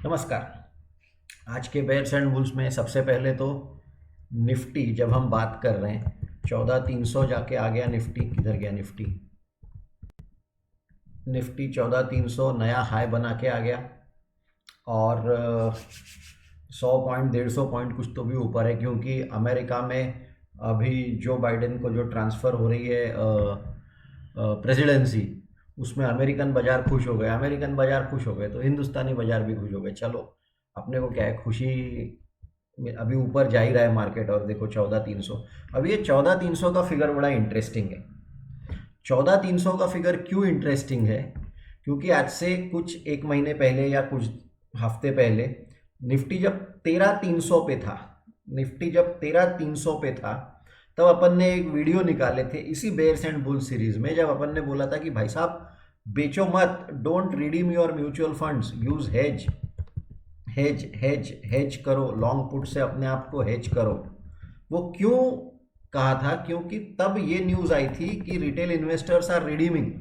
नमस्कार। आज के बेयर्स एंड बुल्स में सबसे पहले तो निफ्टी, जब हम बात कर रहे हैं 14,300 जाके आ गया। निफ्टी किधर गया? निफ्टी 14,300 नया हाई बना के आ गया और 100 पॉइंट 150 पॉइंट कुछ तो भी ऊपर है, क्योंकि अमेरिका में अभी जो बाइडेन को जो ट्रांसफ़र हो रही है प्रेसिडेंसी, उसमें अमेरिकन बाज़ार खुश हो गए। अमेरिकन बाज़ार खुश हो गए तो हिंदुस्तानी बाज़ार भी खुश हो गए। चलो, अपने को क्या है, खुशी में अभी ऊपर जा ही रहा है मार्केट। और देखो 14,300, अब ये 14,300 का फिगर बड़ा इंटरेस्टिंग है। 14,300 का फिगर क्यों इंटरेस्टिंग है? क्योंकि आज से कुछ एक महीने पहले या कुछ हफ्ते पहले निफ्टी जब 13,300 पे था, निफ्टी जब 13,300 पे था, तब अपन ने एक वीडियो निकाले थे इसी बेयर्स एंड बुल सीरीज में, जब अपन ने बोला था कि भाई साहब बेचो मत, don't redeem your mutual funds, use hedge, hedge hedge hedge करो, लॉन्ग पुट से अपने आप को हेज करो। वो क्यों कहा था? क्योंकि तब ये न्यूज़ आई थी कि रिटेल इन्वेस्टर्स आर रिडीमिंग।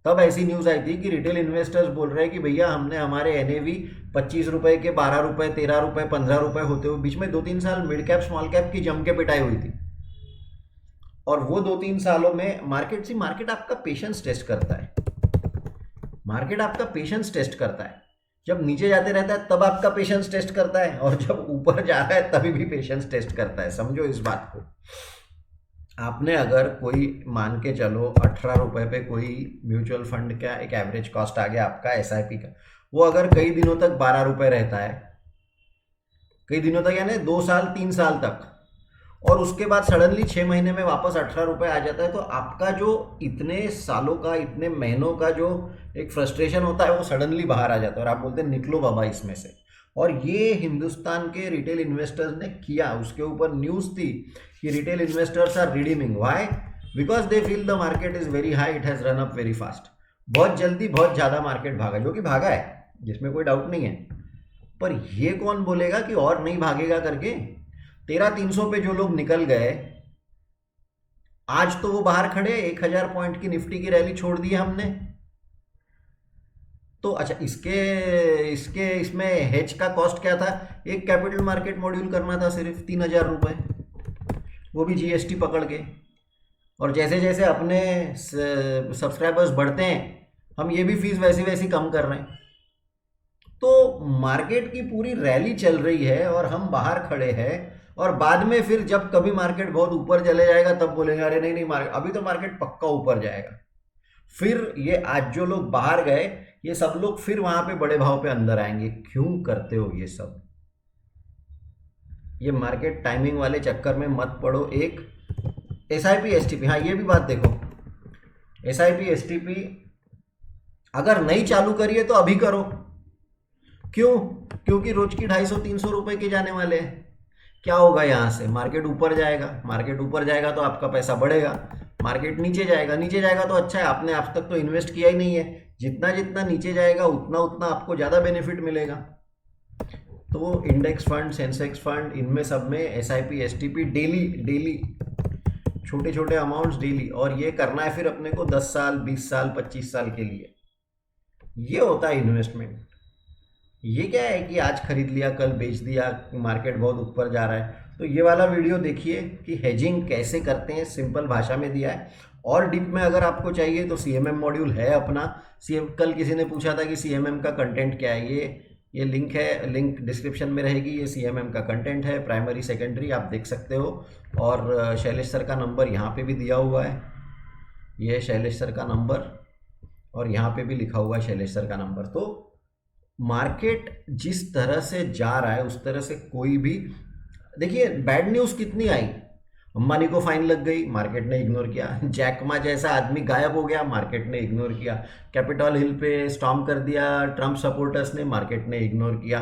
तब ऐसी न्यूज़ आई थी कि रिटेल इन्वेस्टर्स बोल रहे हैं कि भैया हमने हमारे एनएवी 25 रुपए के 12 रुपए 13 रुपए 15 रुपए होते हुए, बीच में 2-3 साल मिड कैप स्मॉल कैप की जम के पिटाई हुई थी। और वो 2-3 सालों में मार्केट आपका पेशेंस टेस्ट करता है। मार्केट आपका पेशेंस टेस्ट करता है। जब नीचे जाते रहता है तब आपका पेशेंस टेस्ट करता है, और जब ऊपर जा रहा है तभी भी पेशेंस टेस्ट करता है। समझो इस बात को। आपने अगर कोई, मान के चलो 18 रुपए पे कोई म्यूचुअल फंड का एक एवरेज कॉस्ट आ गया आपका एसआईपी का, वो अगर कई दिनों तक 12 रुपए रहता है, कई दिनों तक यानी 2 साल 3 साल तक, और उसके बाद सडनली 6 महीने में वापस 18 रुपए आ जाता है, तो आपका जो इतने सालों का, इतने महीनों का जो एक फ्रस्ट्रेशन होता है वो सडनली बाहर आ जाता है और आप बोलते हैं निकलो बाबा इसमें से। और ये हिंदुस्तान के रिटेल इन्वेस्टर्स ने किया। उसके ऊपर न्यूज़ थी कि retail investors are redeeming. Why? Because they feel the market is very high, it has run up very fast. बहुत जल्दी बहुत ज़्यादा मार्केट भागा, जो कि भागा है, जिसमें कोई डाउट नहीं है। पर ये कौन बोलेगा कि और नहीं भागेगा करके? 13,300 पे जो लोग निकल गए, आज तो वो बाहर खड़े। 1,000 पॉइंट की निफ्टी की रैली छोड़ दी हमने। तो अच्छा, इसके इसके इसमें हेज का कॉस्ट क्या था? एक कैपिटल मार्केट मॉड्यूल करना था सिर्फ 3,000 रुपये, वो भी जीएसटी पकड़ के। और जैसे जैसे अपने सब्सक्राइबर्स बढ़ते हैं, हम ये भी फीस वैसी वैसी कम कर रहे हैं। तो मार्केट की पूरी रैली चल रही है और हम बाहर खड़े हैं, और बाद में फिर जब कभी मार्केट बहुत ऊपर चले जाएगा तब बोलेंगे अरे नहीं नहीं, मार्केट अभी तो मार्केट पक्का ऊपर जाएगा। फिर ये आज जो लोग बाहर गए, ये सब लोग फिर वहां पे बड़े भाव पे अंदर आएंगे। क्यों करते हो ये सब? ये मार्केट टाइमिंग वाले चक्कर में मत पड़ो। एक एसआईपी एसटीपी, हाँ ये भी बात देखो, एसआईपी एसटीपी अगर नहीं चालू करिए तो अभी करो। क्यों? क्योंकि रोज की 250-300 रुपए के जाने वाले हैं। क्या होगा यहाँ से? मार्केट ऊपर जाएगा, मार्केट ऊपर जाएगा तो आपका पैसा बढ़ेगा। मार्केट नीचे जाएगा, नीचे जाएगा तो अच्छा है, आपने आज तक तो इन्वेस्ट किया ही नहीं है। जितना जितना नीचे जाएगा उतना उतना आपको ज़्यादा बेनिफिट मिलेगा। तो इंडेक्स फंड, सेंसेक्स फंड, इनमें सब में एसआईपी एसटीपी डेली डेली, छोटे छोटे अमाउंट्स डेली। और ये करना है फिर अपने को 10 साल 20 साल 25 साल के लिए। ये होता है इन्वेस्टमेंट। ये क्या है कि आज खरीद लिया कल बेच दिया, मार्केट बहुत ऊपर जा रहा है। तो ये वाला वीडियो देखिए कि हेजिंग कैसे करते हैं, सिंपल भाषा में दिया है। और डीप में अगर आपको चाहिए तो सीएमएम मॉड्यूल है अपना। कल किसी ने पूछा था कि सीएमएम का कंटेंट क्या है। ये लिंक है, लिंक डिस्क्रिप्शन में रहेगी। ये सीएमएम का कंटेंट है, प्राइमरी सेकेंडरी आप देख सकते हो। और शैलेश सर का नंबर यहाँ पे भी दिया हुआ है, ये शैलेश सर का नंबर, और यहाँ पे भी लिखा हुआ है शैलेश सर का नंबर। तो मार्केट जिस तरह से जा रहा है उस तरह से कोई भी, देखिए बैड न्यूज़ कितनी आई। अंबानी को फाइन लग गई, मार्केट ने इग्नोर किया। जैकमा जैसा आदमी गायब हो गया, मार्केट ने इग्नोर किया। कैपिटल हिल पे स्टॉर्म कर दिया ट्रम्प सपोर्टर्स ने, मार्केट ने इग्नोर किया।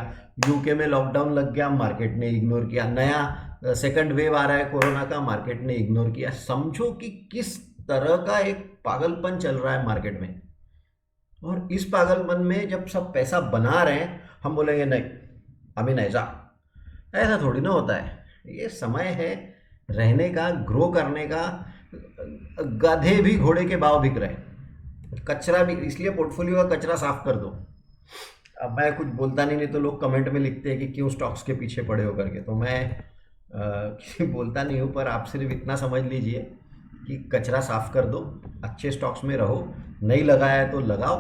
यूके में लॉकडाउन लग गया, मार्केट ने इग्नोर किया। नया सेकंड वेव आ रहा है कोरोना का, मार्केट ने इग्नोर किया। समझो कि किस तरह का एक पागलपन चल रहा है मार्केट में। और इस पागलपन में जब सब पैसा बना रहे हैं, हम बोलेंगे नहीं अभी नहीं जा। ऐसा थोड़ी ना होता है। ये समय है रहने का, ग्रो करने का। गधे भी घोड़े के भाव बिक रहे हैं, कचरा भी। इसलिए पोर्टफोलियो का कचरा साफ कर दो। अब मैं कुछ बोलता नहीं, नहीं तो लोग कमेंट में लिखते हैं कि क्यों स्टॉक्स के पीछे पड़े हो करके, तो मैं बोलता नहीं हूँ, पर आप सिर्फ इतना समझ लीजिए कि कचरा साफ कर दो, अच्छे स्टॉक्स में रहो, नहीं लगाया है तो लगाओ,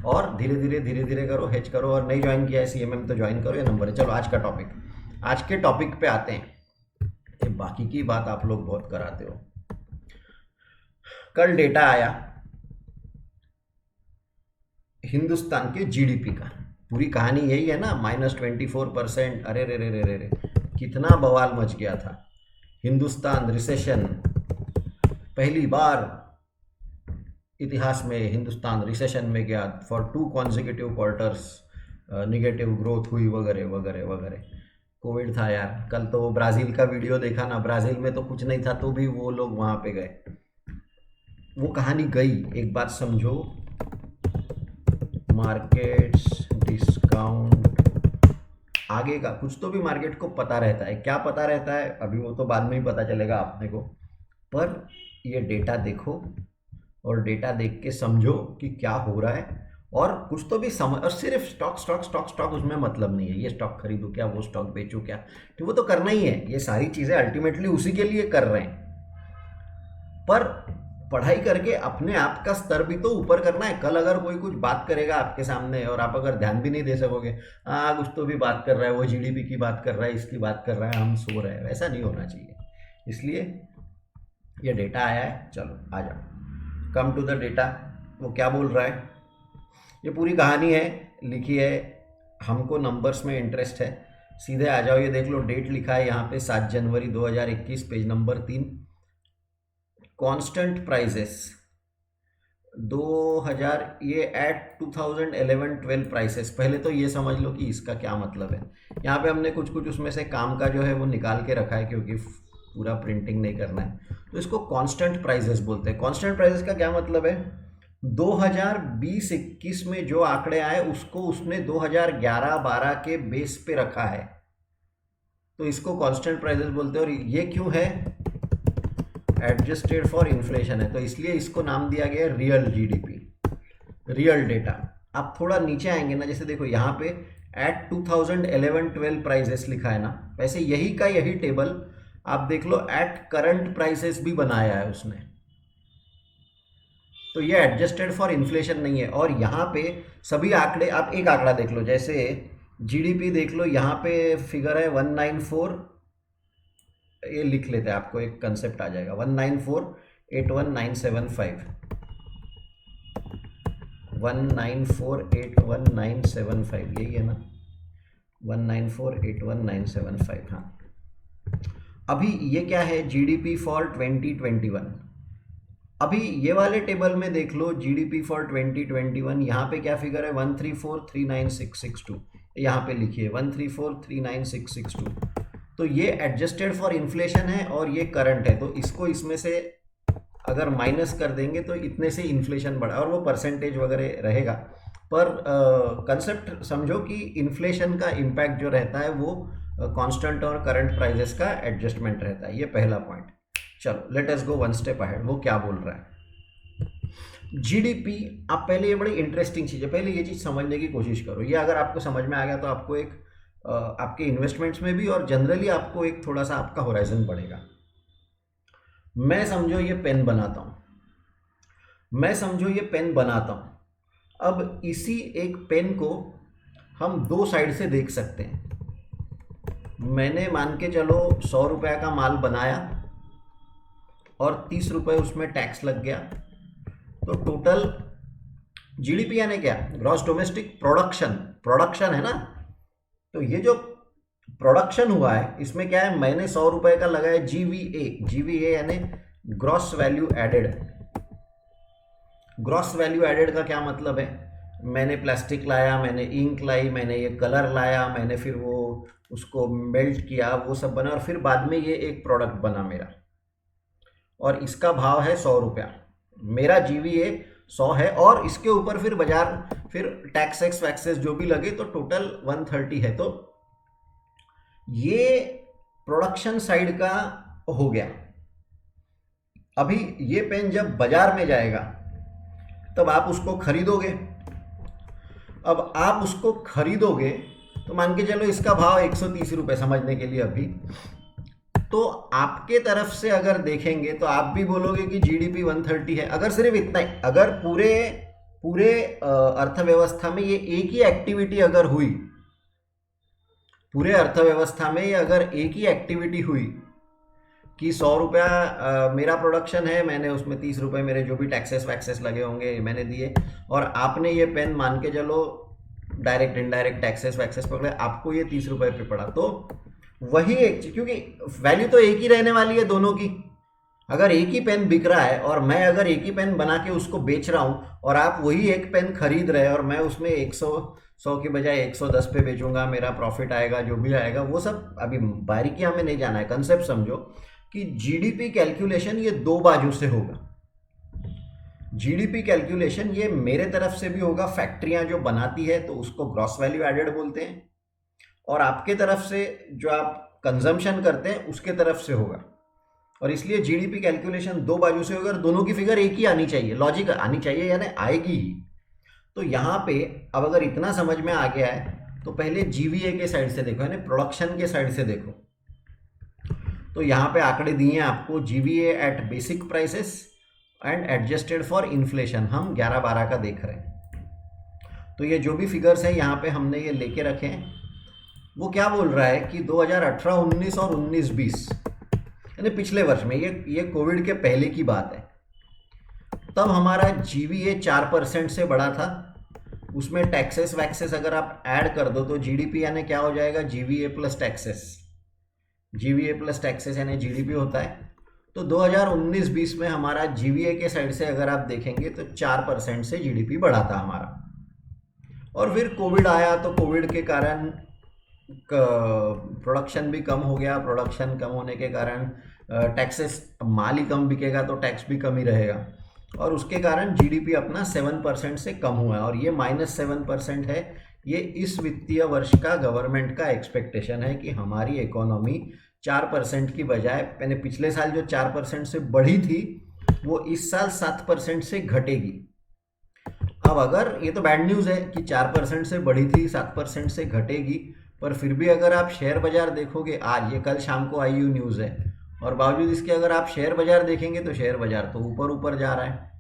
और धीरे धीरे करो, हेज करो, और नहीं ज्वाइन किया है सीएमएम तो ज्वाइन करो, ये नंबर है। चलो आज के टॉपिक पे आते हैं। ये बाकी की बात आप लोग बहुत कराते हो। कल डेटा आया हिंदुस्तान के जीडीपी का, पूरी कहानी यही है ना, -24%। अरे रे रे रे रे रे, कितना बवाल मच गया था। हिंदुस्तान रिसेशन, पहली बार इतिहास में हिंदुस्तान रिसेशन में गया, for 2 consecutive quarters negative growth हुई, वगैरह वगैरह वगैरह। कोविड था यार। कल तो ब्राज़ील का वीडियो देखा ना, ब्राज़ील में तो कुछ नहीं था तो भी वो लोग वहाँ पे गए। वो कहानी गई। एक बात समझो, मार्केट्स डिस्काउंट आगे का कुछ तो भी मार्केट को पता रहता है। क्या पता रहता है अभी वो तो बाद में ही पता चलेगा अपने को, पर ये डेटा देखो और डेटा देख के समझो कि क्या हो रहा है, और कुछ तो भी समझ। और सिर्फ स्टॉक स्टॉक स्टॉक स्टॉक उसमें मतलब नहीं है, ये स्टॉक खरीदूं क्या, वो स्टॉक बेचूं क्या, तो वो तो करना ही है। ये सारी चीज़ें अल्टीमेटली उसी के लिए कर रहे हैं, पर पढ़ाई करके अपने आप का स्तर भी तो ऊपर करना है। कल अगर कोई कुछ बात करेगा आपके सामने और आप अगर ध्यान भी नहीं दे सकोगे, हाँ कुछ तो भी बात कर रहा है, वो जीडीपी की बात कर रहा है, इसकी बात कर रहा है, हम सो रहे हैं, वैसा नहीं होना चाहिए। इसलिए ये डेटा आया है, चलो आ जाओ, कम टू द डेटा। वो क्या बोल रहा है, ये पूरी कहानी है, लिखी है, हमको नंबर्स में इंटरेस्ट है, सीधे आ जाओ। ये देख लो, डेट लिखा है यहाँ पे 7 जनवरी 2021, पेज नंबर 3। कांस्टेंट प्राइसेस 2000, ये एट 2011-12 प्राइसेस। पहले तो ये समझ लो कि इसका क्या मतलब है। यहाँ पे हमने कुछ कुछ उसमें से काम का जो है वो निकाल के रखा है, क्योंकि पूरा प्रिंटिंग नहीं करना है। तो इसको कांस्टेंट प्राइसेस बोलते हैं। कांस्टेंट प्राइसेस का क्या मतलब है, 2020-21 में जो आंकड़े आए उसको उसने 2011-12 के बेस पे रखा है, तो इसको कांस्टेंट प्राइसेस बोलते हैं। और ये क्यों है, एडजस्टेड फॉर इन्फ्लेशन है, तो इसलिए इसको नाम दिया गया रियल जीडीपी, रियल डेटा। आप थोड़ा नीचे आएंगे ना, जैसे देखो यहाँ पे एट 2011-12 प्राइसेस लिखा है ना, वैसे यही का यही टेबल आप देख लो, एट करंट प्राइसेस भी बनाया है उसने, तो ये एडजस्टेड फॉर इन्फ्लेशन नहीं है। और यहाँ पे सभी आंकड़े, आप एक आंकड़ा देख लो, जैसे जीडीपी देख लो, यहाँ पे फिगर है 194, ये लिख लेते हैं, आपको एक कंसेप्ट आ जाएगा, 194,81,975, 194,81,975, यही है ना, 194,81,975। हाँ, अभी ये क्या है, जीडीपी फॉर 2021। अभी ये वाले टेबल में देख लो, जीडीपी फॉर 2021, यहाँ पे क्या फिगर है, 134,39662, यहाँ पे लिखिए 134,39662। तो ये एडजस्टेड फॉर इन्फ्लेशन है और ये करंट है, तो इसको इसमें से अगर माइनस कर देंगे तो इतने से इन्फ्लेशन बढ़ा, और वो परसेंटेज वगैरह रहेगा, पर कंसेप्ट समझो कि इन्फ्लेशन का इम्पैक्ट जो रहता है वो कांस्टेंट और करंट प्राइजेस का एडजस्टमेंट रहता है। ये पहला पॉइंट। चलो let us go one step ahead. वो क्या बोल रहा है, जीडीपी। आप पहले, ये बड़ी इंटरेस्टिंग चीज़ है, पहले ये चीज़ समझने की कोशिश करो। ये अगर आपको समझ में आ गया तो आपको एक आपके इन्वेस्टमेंट्स में भी और जनरली आपको एक थोड़ा सा आपका होराइजन बढ़ेगा। मैं समझो ये पेन बनाता हूँ, अब इसी एक पेन को हम दो साइड से देख सकते हैं। मैंने मान के चलो 100 रुपये का माल बनाया और 30 रुपये उसमें टैक्स लग गया, तो टोटल जीडीपी यानी क्या, ग्रॉस डोमेस्टिक प्रोडक्शन है ना। तो ये जो प्रोडक्शन हुआ है इसमें क्या है, मैंने 100 रुपये का लगाया जीवीए यानी gross value added. Gross value added का क्या मतलब है, मैंने प्लास्टिक लाया, मैंने इंक लाई, मैंने ये कलर लाया, मैंने फिर वो उसको मेल्ट किया, वो सब बना, और फिर बाद में ये एक प्रोडक्ट बना मेरा, और इसका भाव है 100 रुपया। मेरा जीवीए 100 है, और इसके ऊपर फिर बाजार, फिर टैक्स एक्स वैक्सेस जो भी लगे, तो टोटल 130 है। तो ये प्रोडक्शन साइड का हो गया। अभी ये पेन जब बाजार में जाएगा तब आप उसको खरीदोगे। अब आप उसको खरीदोगे तो मान के चलो इसका भाव 130 रुपये समझने के लिए अभी, तो आपके तरफ से अगर देखेंगे तो आप भी बोलोगे कि जीडीपी 130 है। अगर सिर्फ इतना ही, अगर पूरे पूरे अर्थव्यवस्था में ये एक ही एक्टिविटी अगर हुई, पूरे अर्थव्यवस्था में ये अगर एक ही एक्टिविटी हुई कि 100 रुपया मेरा प्रोडक्शन है, मैंने उसमें 30 रुपये मेरे जो भी टैक्सेस वैक्सेस लगे होंगे मैंने दिए, और आपने ये पेन मान के चलो डायरेक्ट इनडायरेक्ट टैक्सेस वैक्सेस पकड़े, आपको ये 30 रुपये पे पड़ा, तो वही एक चीज, क्योंकि वैल्यू तो एक ही रहने वाली है दोनों की। अगर एक ही पेन बिक रहा है और मैं अगर एक ही पेन बना के उसको बेच रहा हूँ और आप वही एक पेन खरीद रहे हैं और मैं उसमें 100 की बजाय 110 पे बेचूंगा, मेरा प्रॉफिट आएगा, जो भी आएगा वो सब अभी बारीकियां में नहीं जाना है। कंसेप्ट समझो कि जीडीपी कैलकुलेशन ये दो बाजू से होगा। जीडीपी कैलकुलेशन ये मेरे तरफ से भी होगा, फैक्ट्रियां जो बनाती है तो उसको ग्रॉस वैल्यू एडेड बोलते हैं, और आपके तरफ से जो आप कंजम्पशन करते हैं उसके तरफ से होगा। और इसलिए जीडीपी कैलकुलेशन दो बाजू से होगा और दोनों की फिगर एक ही आनी चाहिए, लॉजिक आनी चाहिए, यानी आएगी ही। तो यहाँ पे अब अगर इतना समझ में आ गया है तो पहले जीवीए के साइड से देखो, यानी प्रोडक्शन के साइड से देखो। तो यहाँ पे आंकड़े दिए हैं आपको, GVA eight basic prices and adjusted for inflation, हम 11-12 का देख रहे हैं। तो ये जो भी फिगर्स हैं यहाँ पे हमने ये लेके रखे हैं, वो क्या बोल रहा है कि 2018-19 और 19-20 यानी पिछले वर्ष में, ये कोविड के पहले की बात है, तब हमारा जीवीए 4% से बढ़ा था। उसमें टैक्सेस वैक्सेस अगर आप ऐड कर दो तो जीडीपी यानी क्या हो जाएगा, GVA plus taxes, GVA plus taxes यानी जीडीपी होता है। तो 2019-20 में हमारा जीवीए के साइड से अगर आप देखेंगे तो 4% से जीडीपी बढ़ा था हमारा। और फिर कोविड आया तो कोविड के कारण प्रोडक्शन भी कम हो गया, प्रोडक्शन कम होने के कारण टैक्सेस, माल ही कम बिकेगा तो टैक्स भी कम ही रहेगा, और उसके कारण जीडीपी अपना 7% से कम हुआ है, और ये -7% है। ये इस वित्तीय वर्ष का गवर्नमेंट का एक्सपेक्टेशन है कि हमारी इकोनॉमी 4% की बजाय, मैंने पिछले साल जो 4% से बढ़ी थी वो इस साल 7% से घटेगी। अब अगर ये तो बैड न्यूज़ है कि 4% से बढ़ी थी 7% से घटेगी, पर फिर भी अगर आप शेयर बाजार देखोगे, आज ये कल शाम को आई हुई न्यूज़ है, और बावजूद इसके अगर आप शेयर बाजार देखेंगे तो शेयर बाजार तो ऊपर ऊपर जा रहा है।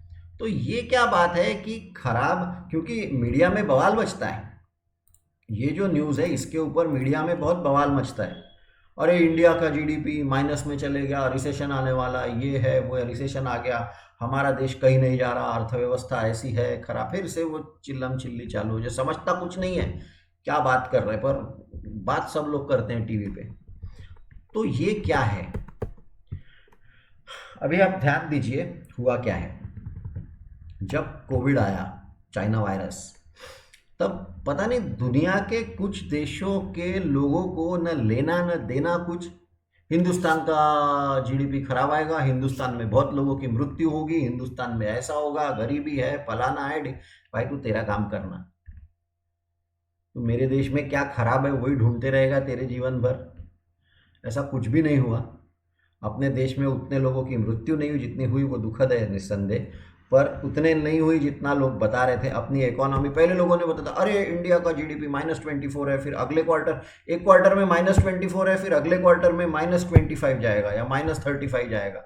तो ये क्या बात है कि खराब, क्योंकि मीडिया में बवाल मचता है, ये जो न्यूज़ है इसके ऊपर मीडिया में बहुत बवाल मचता है, अरे इंडिया का जीडीपी माइनस में चले गया, रिसेशन आने वाला, ये है वो है, रिसेशन आ गया, हमारा देश कहीं नहीं जा रहा, अर्थव्यवस्था ऐसी है खराब, फिर से वो चिल्लम चिल्ली चालू हो, जो समझता कुछ नहीं है क्या बात कर रहे हैं, पर बात सब लोग करते हैं टीवी पे। तो ये क्या है, अभी आप ध्यान दीजिए हुआ क्या है। जब कोविड आया, चाइना वायरस, तब पता नहीं दुनिया के कुछ देशों के लोगों को न लेना न देना कुछ, हिंदुस्तान का जीडीपी खराब आएगा, हिंदुस्तान में बहुत लोगों की मृत्यु होगी, हिंदुस्तान में ऐसा होगा, गरीबी है, फलाना है। भाई तू तेरा काम करना, तो मेरे देश में क्या खराब है वही ढूंढते रहेगा तेरे जीवन भर। ऐसा कुछ भी नहीं हुआ, अपने देश में उतने लोगों की मृत्यु नहीं हुई, जितनी हुई वो दुखद है निस्संदेह, पर उतने नहीं हुई जितना लोग बता रहे थे। अपनी इकोनॉमी, पहले लोगों ने बताया अरे इंडिया का जीडीपी -24 है, फिर अगले क्वार्टर, एक क्वार्टर में -24 है, फिर अगले क्वार्टर में -25 जाएगा या -35 जाएगा,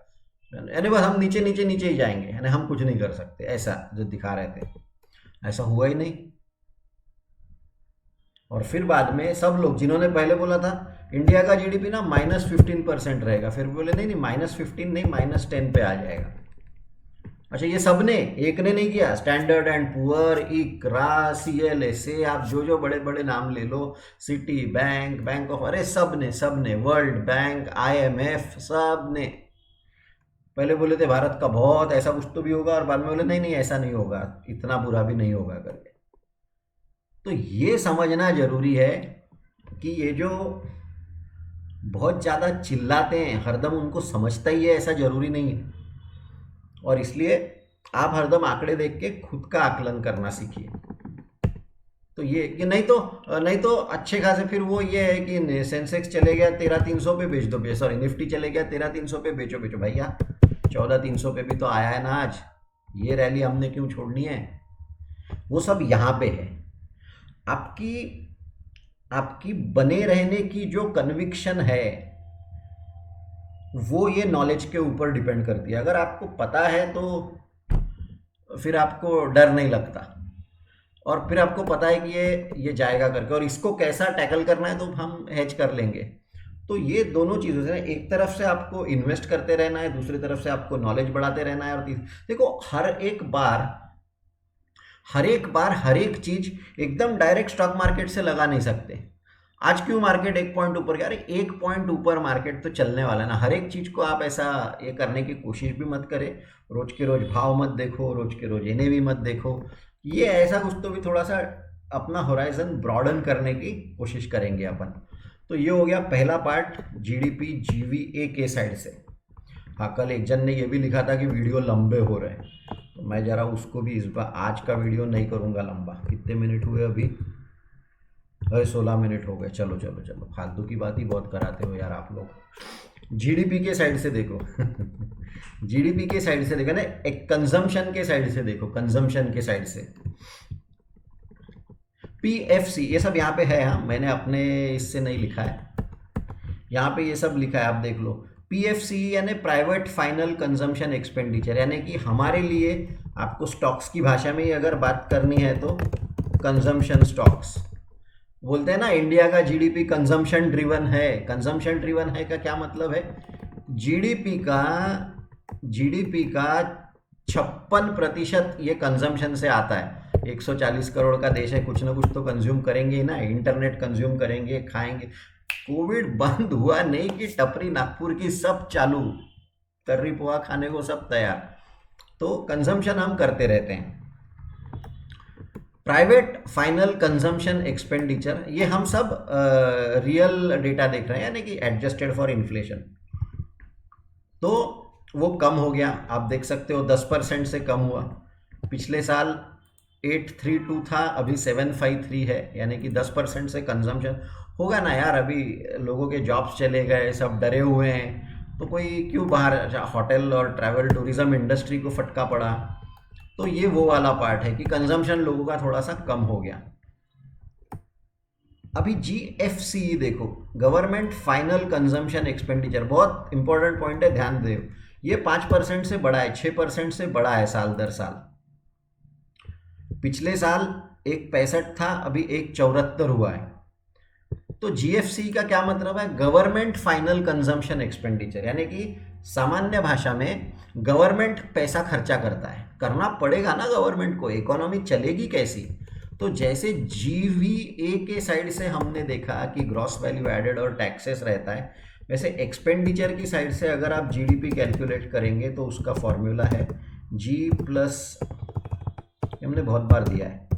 यानी बस हम नीचे नीचे नीचे ही जाएंगे, यानी हम कुछ नहीं कर सकते, ऐसा जो दिखा रहे थे, ऐसा हुआ ही नहीं। और फिर बाद में सब लोग जिन्होंने पहले बोला था इंडिया का जीडीपी ना -15% रहेगा, फिर बोले नहीं नहीं -15 नहीं -10 पे आ जाएगा। अच्छा, ये सब ने, एक ने नहीं किया, Standard and Poor, ICRA, CLSA, आप जो जो बड़े बड़े नाम ले लो, सिटी बैंक, बैंक ऑफ, अरे सब ने, वर्ल्ड बैंक, IMF, सब ने पहले बोले थे भारत का बहुत ऐसा कुछ तो भी होगा, और बाद में बोले नहीं नहीं ऐसा नहीं होगा, इतना बुरा भी नहीं होगा करके। तो ये समझना जरूरी है कि ये जो बहुत ज़्यादा चिल्लाते हैं हरदम उनको समझता ही है ऐसा जरूरी नहीं है, और इसलिए आप हरदम आंकड़े देख के खुद का आकलन करना सीखिए। तो ये कि नहीं तो अच्छे खासे फिर वो ये है कि सेंसेक्स चले गया 13,300 पे बेच दो, सॉरी निफ्टी चले गया 13,300 पे बेचो भैया, 14,300 पे भी तो आया है ना आज, ये रैली हमने क्यों छोड़नी है, वो सब यहाँ पे है। आपकी आपकी बने रहने की जो कन्विक्शन है वो ये नॉलेज के ऊपर डिपेंड करती है। अगर आपको पता है तो फिर आपको डर नहीं लगता, और फिर आपको पता है कि ये जाएगा करके, और इसको कैसा टैकल करना है तो हम हैच कर लेंगे। तो ये दोनों चीज़ों से, एक तरफ से आपको इन्वेस्ट करते रहना है, दूसरी तरफ से आपको नॉलेज बढ़ाते रहना है, और देखो हर एक बार हर एक चीज एकदम डायरेक्ट स्टॉक मार्केट से लगा नहीं सकते। आज क्यों मार्केट एक पॉइंट ऊपर गया, अरे एक पॉइंट ऊपर मार्केट तो चलने वाला है ना। हर एक चीज को आप ऐसा ये करने की कोशिश भी मत करें, रोज के रोज भाव मत देखो, रोज के रोज इन्हें भी मत देखो। ये ऐसा कुछ तो भी थोड़ा सा अपना होराइजन ब्रॉडन करने की कोशिश करेंगे अपन। तो ये हो गया पहला पार्ट जीडीपी जीवीए के साइड से। हाँ, कल एक जन ने ये भी लिखा था कि वीडियो लंबे हो रहे हैं, तो मैं ज़रा उसको भी इस बार आज का वीडियो नहीं करूँगा लंबा। कितने मिनट हुए अभी? अरे 16 मिनट हो गए। चलो चलो चलो, फालतू की बात ही बहुत कराते हो यार आप लोग। जीडीपी के साइड से देखो जीडीपी के साइड से देखो ना, एक कंजम्पशन के साइड से देखो, कंजम्पशन के साइड से पीएफसी ये सब यहाँ पे है। हाँ, मैंने अपने इससे नहीं लिखा है, यहाँ पे ये सब लिखा है, आप देख लो। पीएफसी यानी प्राइवेट फाइनल कंजम्पशन एक्सपेंडिचर, यानी कि हमारे लिए आपको स्टॉक्स की भाषा में ही अगर बात करनी है तो कंजम्पशन स्टॉक्स बोलते हैं ना। इंडिया का जीडीपी कंजम्पशन ड्रिवन है। कंजम्पशन ड्रिवन है का क्या मतलब है? जीडीपी का 56% ये कंजम्पशन से आता है। 140 करोड़ का देश है, कुछ ना कुछ तो कंज्यूम करेंगे ही ना। इंटरनेट कंज्यूम करेंगे, खाएंगे। कोविड बंद हुआ नहीं कि टपरी नागपुर की सब चालू, तर्री पोहा खाने को सब तैयार। तो कंजम्पशन हम करते रहते हैं। प्राइवेट फाइनल कंजम्पशन एक्सपेंडिचर, ये हम सब रियल डेटा देख रहे हैं, यानी कि एडजस्टेड फॉर इन्फ्लेशन। तो वो कम हो गया, आप देख सकते हो 10% से कम हुआ। पिछले साल 832 था, अभी 753 है, यानी कि 10% से कंजम्पशन होगा ना यार। अभी लोगों के जॉब्स चले गए, सब डरे हुए हैं, तो कोई क्यों बाहर, होटल और ट्रैवल टूरिज्म इंडस्ट्री को फटका पड़ा। तो ये वो वाला पार्ट है कि कंजम्पशन लोगों का थोड़ा सा कम हो गया। अभी जीएफसी देखो, गवर्नमेंट फाइनल कंजम्पशन एक्सपेंडिचर, बहुत इंपॉर्टेंट पॉइंट है, ध्यान दो। ये 5% से बढ़ा है, 6% से बढ़ा है साल दर साल। पिछले साल 1.65 था, अभी 1.74 हुआ है। तो जीएफसी का क्या मतलब है? गवर्नमेंट फाइनल कंजम्पशन एक्सपेंडिचर, यानी कि सामान्य भाषा में गवर्नमेंट पैसा खर्चा करता है, करना पड़ेगा ना गवर्नमेंट को, इकोनॉमी चलेगी कैसी। तो जैसे जीवीए के साइड से हमने देखा कि ग्रॉस वैल्यू एडेड और टैक्सेस रहता है, वैसे एक्सपेंडिचर की साइड से अगर आप जीडीपी कैलकुलेट करेंगे तो उसका फॉर्मूला है जी प्लस, हमने बहुत बार दिया है,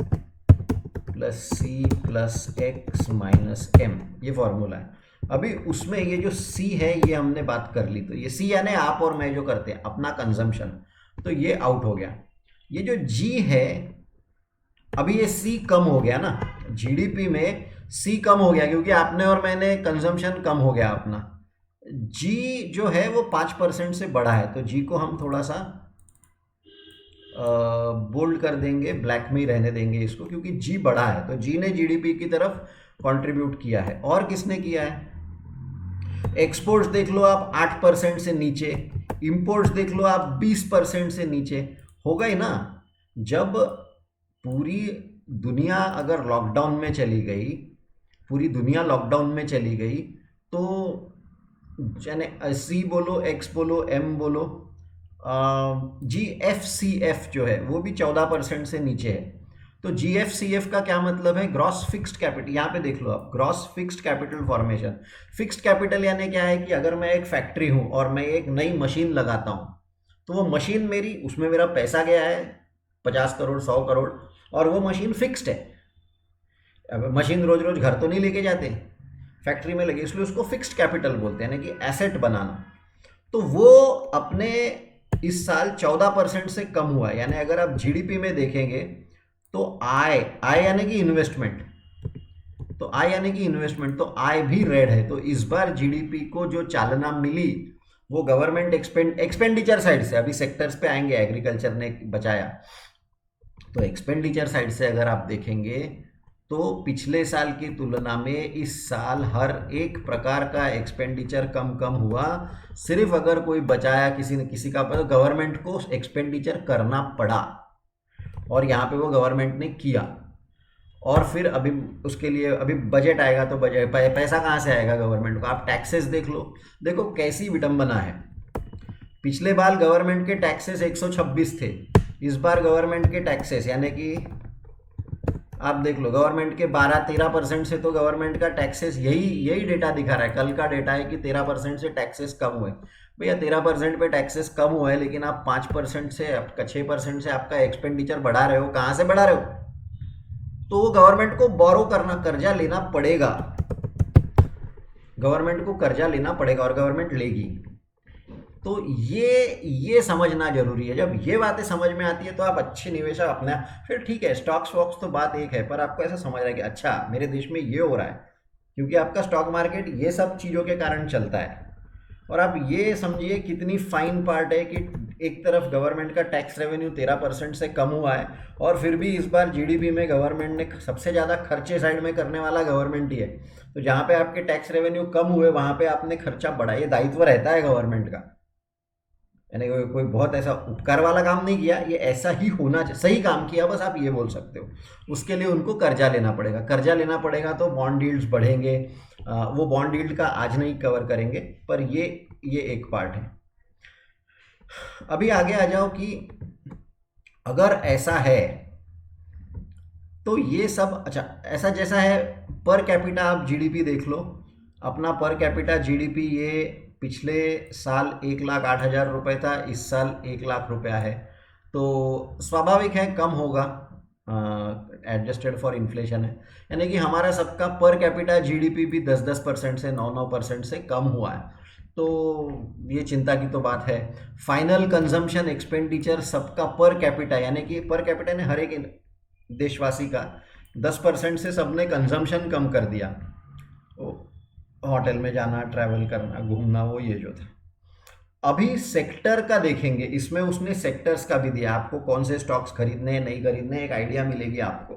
plus C plus X minus M, ये फॉर्मूला है। अभी उसमें ये जो सी है ये हमने बात कर ली, तो ये सी यानी आप और मैं जो करते हैं अपना कंजम्पशन, तो ये आउट हो गया। ये जो जी है, अभी ये सी कम हो गया ना, जीडीपी में सी कम हो गया क्योंकि आपने और मैंने कंजम्पशन कम हो गया अपना। जी जो है वो 5% से बढ़ा है, तो जी को हम थोड़ा सा बोल्ड कर देंगे, ब्लैक में ही रहने देंगे इसको, क्योंकि जी बढ़ा है। तो जी ने जीडीपी की तरफ कंट्रीब्यूट किया है। और किसने किया है? एक्सपोर्ट्स देख लो आप 8% से नीचे, इंपोर्ट्स देख लो आप 20% से नीचे। होगा ही ना, जब पूरी दुनिया अगर लॉकडाउन में चली गई, पूरी दुनिया लॉकडाउन में चली गई, तो यानी सी बोलो, एक्स बोलो, एम बोलो, GFCF जो है वो भी 14% से नीचे है। तो GFCF का क्या मतलब है? Gross fixed capital. यहाँ पे देख लो आप, gross fixed capital formation. Fixed capital यानी क्या है कि अगर मैं एक फैक्ट्री हूँ और मैं एक नई मशीन लगाता हूँ, तो वो मशीन मेरी, उसमें मेरा पैसा गया है 50 करोड़ 100 करोड़, और वो मशीन फिक्स्ड है। अब मशीन रोज रोज घर तो नहीं लेके जाते, फैक्ट्री में लगे, इसलिए उसको फिक्स्ड कैपिटल बोलते हैं, यानी कि एसेट बनाना। तो वो अपने इस साल 14% से कम हुआ है। यानी अगर आप जीडीपी में देखेंगे तो आय यानी कि इन्वेस्टमेंट, तो आय यानी कि इन्वेस्टमेंट, तो आय भी रेड है। तो इस बार जीडीपी को जो चालना मिली वो गवर्नमेंट एक्सपेंडिचर साइड से, अभी सेक्टर्स पे आएंगे, एग्रीकल्चर ने बचाया। तो एक्सपेंडिचर साइड से अगर आप देखेंगे तो पिछले साल की तुलना में इस साल हर एक प्रकार का एक्सपेंडिचर कम कम हुआ। सिर्फ अगर कोई बचाया किसी ने किसी का, पर गवर्नमेंट को एक्सपेंडिचर करना पड़ा और यहाँ पे वो गवर्नमेंट ने किया। और फिर अभी उसके लिए अभी बजट आएगा तो बजट पैसा कहाँ से आएगा गवर्नमेंट को? आप टैक्सेस देख लो, देखो कैसी विडंबना है। पिछले बार गवर्नमेंट के टैक्सेस 126 थे, इस बार गवर्नमेंट के टैक्सेस यानी कि आप देख लो गवर्नमेंट के 12-13% से, तो गवर्नमेंट का टैक्सेस यही डेटा दिखा रहा है। कल का डेटा है कि 13% से टैक्सेस कम हुए। भैया 13% पे टैक्सेस कम हुआ है, लेकिन आप 5% से आपका 6% से आपका एक्सपेंडिचर बढ़ा रहे हो। कहाँ से बढ़ा रहे हो? तो वो गवर्नमेंट को बोरो करना, कर्जा लेना पड़ेगा। गवर्नमेंट को कर्जा लेना पड़ेगा और गवर्नमेंट लेगी। तो ये समझना जरूरी है। जब ये बातें समझ में आती है तो आप अच्छे निवेशक अपना, फिर ठीक है स्टॉक्स वॉक्स तो बात एक है, पर आपको ऐसा समझ रहा है कि अच्छा मेरे देश में ये हो रहा है, क्योंकि आपका स्टॉक मार्केट ये सब चीज़ों के कारण चलता है। और आप ये समझिए कितनी फाइन पार्ट है कि एक तरफ गवर्नमेंट का टैक्स रेवेन्यू 13% से कम हुआ है, और फिर भी इस बार जीडीपी में गवर्नमेंट ने सबसे ज़्यादा खर्चे साइड में करने वाला गवर्नमेंट ही है। तो जहाँ पे आपके टैक्स रेवेन्यू कम हुए वहाँ पे आपने खर्चा बढ़ा, ये दायित्व रहता है गवर्नमेंट का। यानी कोई बहुत ऐसा उपकार वाला काम नहीं किया, ये ऐसा ही होना चाहिए, सही काम किया, बस आप ये बोल सकते हो। उसके लिए उनको कर्जा लेना पड़ेगा, कर्जा लेना पड़ेगा तो बॉन्ड यील्ड्स बढ़ेंगे। वो बॉन्ड यील्ड का आज नहीं कवर करेंगे, पर ये एक पार्ट है। अभी आगे आ जाओ कि अगर ऐसा है तो ये सब, अच्छा ऐसा जैसा है पर कैपिटा, आप जीडीपी देख लो अपना पर कैपिटा जीडीपी, ये पिछले साल 1,08,000 रुपये था, इस साल 1,00,000 रुपया है। तो स्वाभाविक है कम होगा, एडजस्टेड फॉर इन्फ्लेशन है। यानी कि हमारा सबका पर कैपिटा जीडीपी भी 10% से 9% से कम हुआ है। तो ये चिंता की तो बात है। फाइनल कंजम्पशन एक्सपेंडिचर सबका पर कैपिटा, यानी कि पर कैपिटा ने हर एक देशवासी का 10% से सबने कंजम्पशन कम कर दिया। होटल में जाना, ट्रैवल करना, घूमना, वो ये जो था। अभी सेक्टर का देखेंगे, इसमें उसने सेक्टर्स का भी दिया आपको, कौन से स्टॉक्स खरीदने नहीं खरीदने, एक आइडिया मिलेगी आपको।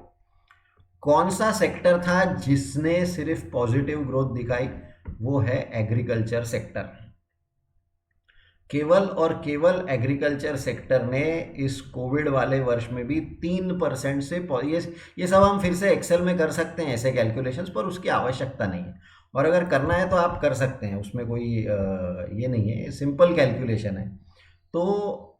कौन सा सेक्टर था जिसने सिर्फ पॉजिटिव ग्रोथ दिखाई? वो है एग्रीकल्चर सेक्टर। केवल और केवल एग्रीकल्चर सेक्टर ने इस कोविड वाले वर्ष में भी 3% से, ये सब हम फिर से एक्सेल में कर सकते हैं ऐसे कैलकुलेशंस, पर उसकी आवश्यकता नहीं है। और अगर करना है तो आप कर सकते हैं, उसमें कोई ये नहीं है, सिंपल कैलकुलेशन है। तो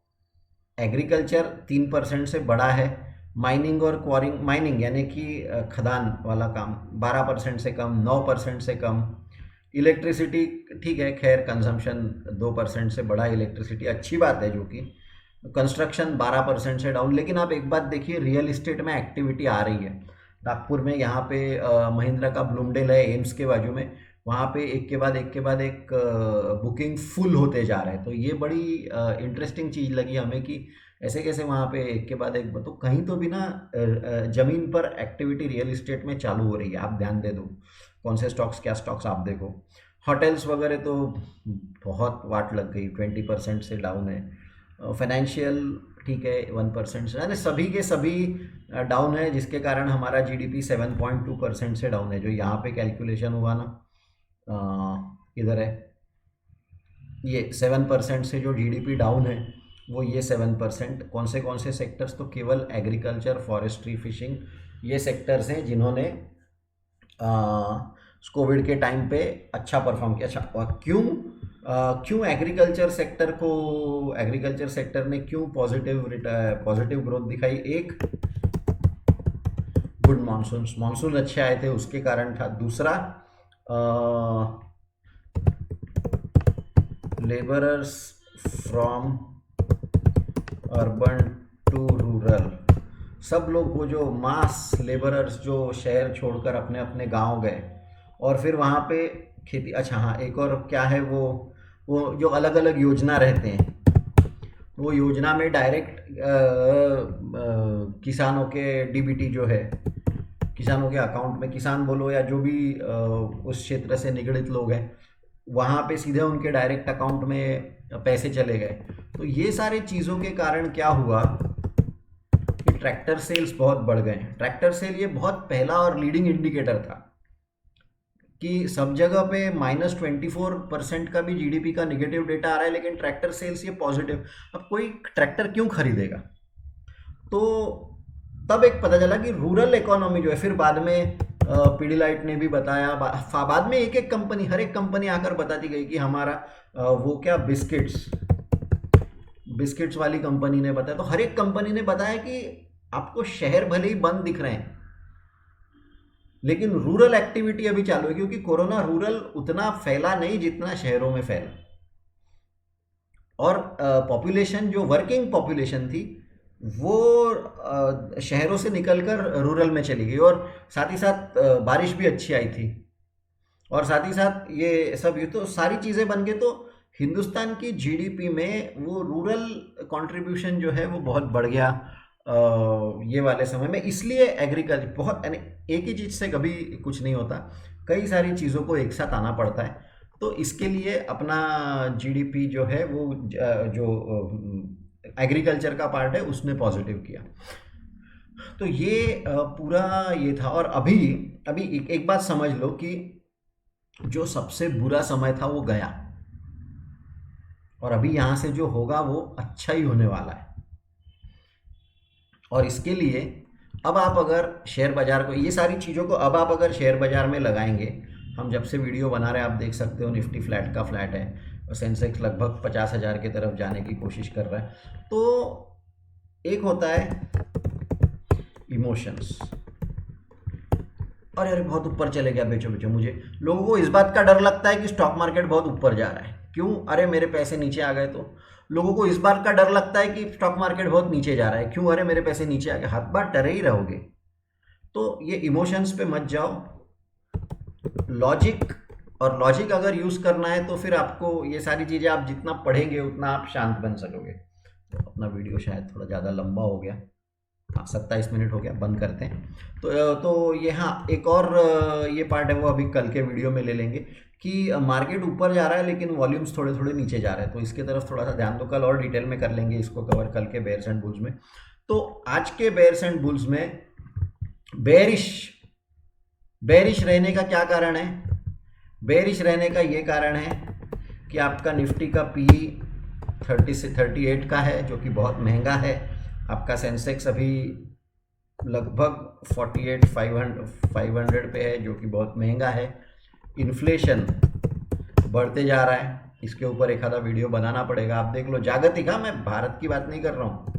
एग्रीकल्चर 3% से बड़ा है। माइनिंग और क्वारिंग, माइनिंग यानी कि खदान वाला काम 12% से कम, 9% से कम। इलेक्ट्रिसिटी ठीक है, खैर कंजम्पशन 2% से बढ़ा, इलेक्ट्रिसिटी अच्छी बात है जो कि। कंस्ट्रक्शन 12% से डाउन। लेकिन आप एक बात देखिए, रियल इस्टेट में एक्टिविटी आ रही है। नागपुर में यहाँ पे महिंद्रा का ब्लूमडेल है एम्स के बाजू में, वहाँ पे एक के बाद एक बुकिंग फुल होते जा रहे हैं। तो ये बड़ी इंटरेस्टिंग चीज़ लगी हमें कि ऐसे कैसे वहाँ पे एक के बाद एक, तो कहीं तो भी ना ज़मीन पर एक्टिविटी रियल इस्टेट में चालू हो रही है। आप ध्यान दे दो कौन से स्टॉक्स, क्या स्टॉक्स आप देखो। होटल्स वगैरह तो बहुत वाट लग गई, 20% से डाउन है। फाइनेंशियल ठीक है 1% से, यानी सभी के सभी डाउन है, जिसके कारण हमारा जीडीपी 7.2% से डाउन है। जो यहाँ पे कैलकुलेशन हुआ ना, इधर है ये 7% से जो जीडीपी डाउन है वो ये 7%। कौन से सेक्टर्स? तो केवल एग्रीकल्चर, फॉरेस्ट्री, फिशिंग, ये सेक्टर्स हैं जिन्होंने कोविड के टाइम पे अच्छा परफॉर्म किया। अच्छा, और क्यों एग्रीकल्चर सेक्टर ने क्यों पॉजिटिव ग्रोथ दिखाई? एक, गुड मानसून अच्छे आए थे उसके कारण था। दूसरा, labourers from urban to rural, सब लोग वो जो मास लेबरर्स जो शहर छोड़कर अपने अपने गांव गए और फिर वहाँ पे खेती। अच्छा हाँ, एक और क्या है, वो जो अलग अलग योजना रहते हैं, वो योजना में डायरेक्ट किसानों के डीबीटी जो है, किसानों के अकाउंट में, किसान बोलो या जो भी उस क्षेत्र से निगड़ित लोग हैं, वहाँ पे सीधे उनके डायरेक्ट अकाउंट में पैसे चले गए। तो ये सारी चीज़ों के कारण क्या हुआ कि ट्रैक्टर सेल्स बहुत बढ़ गए हैं। ट्रैक्टर सेल ये बहुत पहला और लीडिंग इंडिकेटर था कि सब जगह पे -24% का भी जीडीपी का निगेटिव डेटा आ रहा है, लेकिन ट्रैक्टर सेल्स ये पॉजिटिव। अब कोई ट्रैक्टर क्यों खरीदेगा? तो तब एक पता चला कि रूरल इकोनॉमी जो है, फिर बाद में पीडीलाइट ने भी बताया, बाद में एक एक कंपनी, हर एक कंपनी आकर बताती गई कि हमारा वो क्या बिस्किट्स वाली कंपनी ने बताया। तो हर एक कंपनी ने बताया कि आपको शहर भले ही बंद दिख रहे हैं लेकिन रूरल एक्टिविटी अभी चालू है, क्योंकि कोरोना रूरल उतना फैला नहीं जितना शहरों में फैला। और पॉपुलेशन जो वर्किंग पॉपुलेशन थी वो शहरों से निकलकर रूरल में चली गई, और साथ ही साथ बारिश भी अच्छी आई थी, और साथ ही साथ ये सब, ये तो सारी चीज़ें बन गई। तो हिंदुस्तान की जीडीपी में वो रूरल कंट्रीब्यूशन जो है वो बहुत बढ़ गया ये वाले समय में। इसलिए एग्रीकल्चर बहुत, यानी एक ही चीज़ से कभी कुछ नहीं होता, कई सारी चीज़ों को एक साथ आना पड़ता है। तो इसके लिए अपना जीडीपी जो है वो जो एग्रीकल्चर का पार्ट है उसने पॉजिटिव किया। तो ये पूरा ये था। और अभी एक बात समझ लो कि जो सबसे बुरा समय था वो गया, और अभी यहाँ से जो होगा वो अच्छा ही होने वाला है। और इसके लिए अब आप अगर शेयर बाज़ार को, ये सारी चीज़ों को अब आप अगर शेयर बाज़ार में लगाएंगे, हम जब से वीडियो बना रहे हैं आप देख सकते हो निफ्टी फ्लैट का फ्लैट है, और सेंसेक्स लगभग 50,000 की तरफ जाने की कोशिश कर रहा है। तो एक होता है इमोशंस, अरे बहुत ऊपर चले गया, बेचो। मुझे लोगों को इस बात का डर लगता है कि स्टॉक मार्केट बहुत ऊपर जा रहा है, क्यों? अरे मेरे पैसे नीचे आ गए। तो लोगों को इस बात का डर लगता है कि स्टॉक मार्केट बहुत नीचे जा रहा है, क्यों? अरे मेरे पैसे नीचे आ गए। हाथ बार डरे ही रहोगे। तो ये इमोशंस पे मत जाओ, लॉजिक अगर यूज़ करना है तो फिर आपको ये सारी चीज़ें आप जितना पढ़ेंगे उतना आप शांत बन सकोगे। तो अपना वीडियो शायद थोड़ा ज़्यादा लंबा हो गया, हाँ 27 मिनट हो गया, बंद करते हैं। तो ये, हाँ एक और ये पार्ट है वो अभी कल के वीडियो में ले लेंगे कि मार्केट ऊपर जा रहा है लेकिन वॉल्यूम्स थोड़े थोड़े नीचे जा रहे हैं, तो इसके तरफ थोड़ा सा ध्यान दो। कल और डिटेल में कर लेंगे इसको कवर, कल के बेयर्स एंड बुल्स में। तो आज के बेयर्स एंड बुल्स में बेयरिश रहने का क्या कारण है? बेयरिश रहने का ये कारण है कि आपका निफ्टी का पी 30 से 38 का है, जो कि बहुत महंगा है। आपका सेंसेक्स अभी लगभग 48,500 पे है, जो कि बहुत महंगा है। इन्फ्लेशन बढ़ते जा रहा है, इसके ऊपर एक आधा वीडियो बनाना पड़ेगा। आप देख लो जागतिक, हाँ मैं भारत की बात नहीं कर रहा हूँ,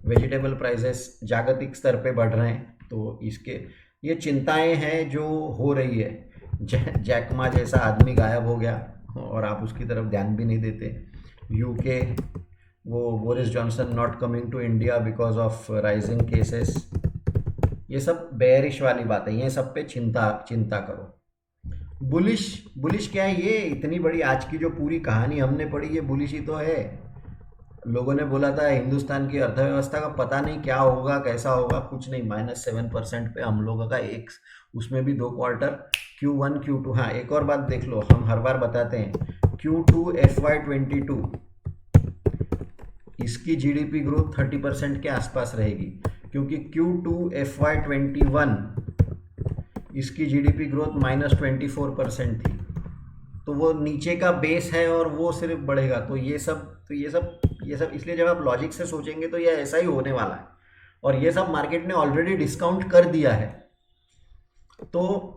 वेजिटेबल प्राइसेस जागतिक स्तर पे बढ़ रहे हैं। तो इसके ये चिंताएं हैं जो हो रही है। जैकमा जैसा आदमी गायब हो गया और आप उसकी तरफ ध्यान भी नहीं देते। यूके, वो Boris Johnson not coming to India because of rising cases, ये सब बेयरिश वाली बात है। ये सब पे चिंता करो। बुलिश क्या है? ये इतनी बड़ी आज की जो पूरी कहानी हमने पढ़ी, ये बुलिश ही तो है। लोगों ने बोला था हिंदुस्तान की अर्थव्यवस्था का पता नहीं क्या होगा, कैसा होगा, कुछ नहीं, -7% पे हम लोगों का एक, उसमें भी 2 क्वार्टर, Q1 Q2। हाँ एक और बात देख लो, हम हर बार बताते हैं Q2 FY22 इसकी जीडीपी ग्रोथ 30% के आसपास रहेगी, क्योंकि Q2 FY21 इसकी जीडीपी ग्रोथ -24% थी। तो वो नीचे का बेस है और वो सिर्फ बढ़ेगा। तो ये सब इसलिए जब आप लॉजिक से सोचेंगे तो ये ऐसा ही होने वाला है, और ये सब मार्केट ने ऑलरेडी डिस्काउंट कर दिया है। तो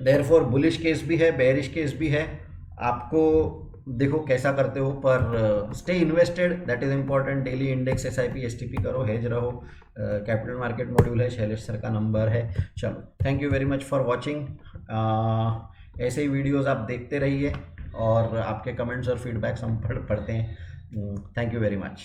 देयरफॉर बुलिश केस भी है, बेयरिश केस भी है। आपको देखो कैसा करते हो, पर stay invested, that is important. Daily index SIP STP करो, हेज रहो। कैपिटल मार्केट मॉड्यूल है, शैलेश सर का नंबर है। चलो, thank you very much for watching. ऐसे ही वीडियोस आप देखते रहिए और आपके कमेंट्स और फीडबैक्स हम पढ़ते हैं। Thank you very much.